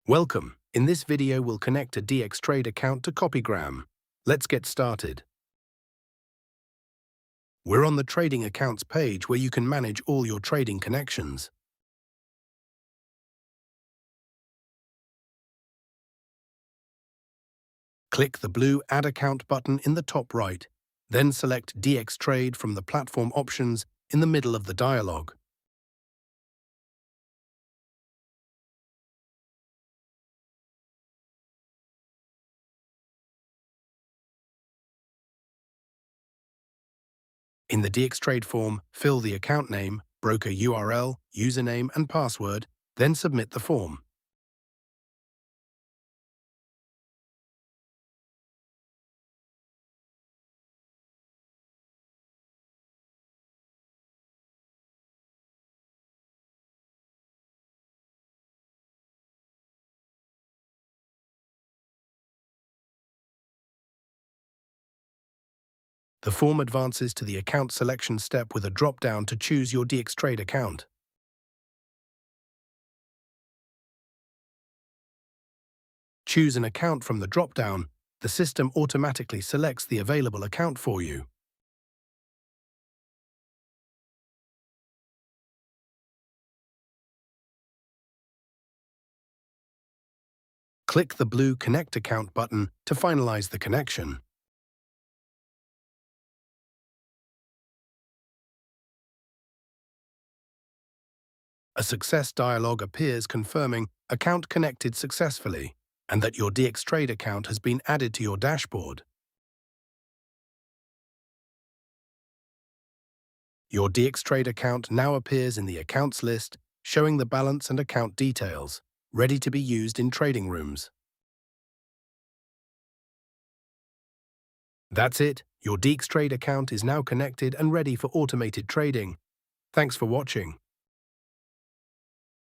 Welcome. In this video, we'll connect a DxTrade account to Copygram. Let's get started. We're on the Trading Accounts page where you can manage all your trading connections. Click the blue Add Account button in the top right, then select DxTrade from the platform options in the middle of the dialog. In the DxTrade form, fill the account name, broker URL, username and password, then submit the form. The form advances to the account selection step with a drop-down to choose your DxTrade account. Choose an account from the drop-down. The system automatically selects the available account for you. Click the blue Connect Account button to finalize the connection. A success dialog appears confirming account connected successfully and that your DxTrade account has been added to your dashboard. Your DxTrade account now appears in the Accounts list, showing the balance and account details, ready to be used in trading rooms. That's it. Your DxTrade account is now connected and ready for automated trading. Thanks for watching.